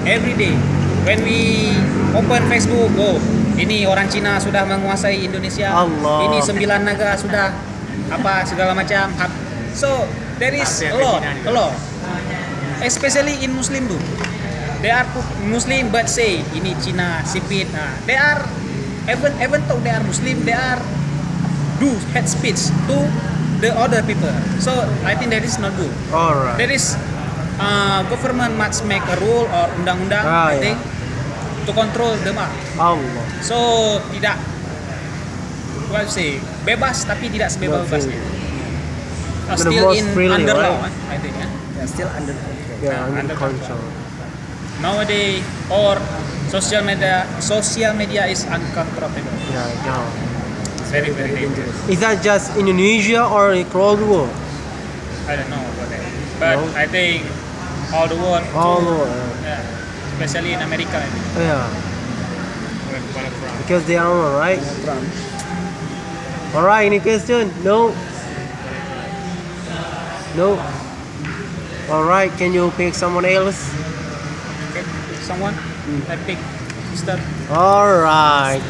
every day. When we open Facebook, oh, ini orang Cina sudah menguasai Indonesia. Allah. Ini 9 negara sudah apa segala macam. So there is a lot. Especially in Muslim too. They are Muslim but say ini Cina sipit. They are even though they are Muslim, they are do hate speech to the other people. So I think that is not good. Alright. There is government must make a rule or undang-undang, I think, to control them. Allah. So tidak, what say, bebas tapi tidak sebebas-bebasnya. But Still most in freely, under right? law, I think. Yeah, still under control. Yeah, under under control. Nowadays, or social media is uncontrollable. Yeah, yeah. It's very dangerous. Is that just Indonesia or across the world? I don't know about that, but No? I think all the world. All too. the world. Yeah, especially in America. I think. Yeah, because they are all right. Trump. Alright, any question? No? No? Alright, can you pick someone else? Okay, someone, I pick, start. Alright.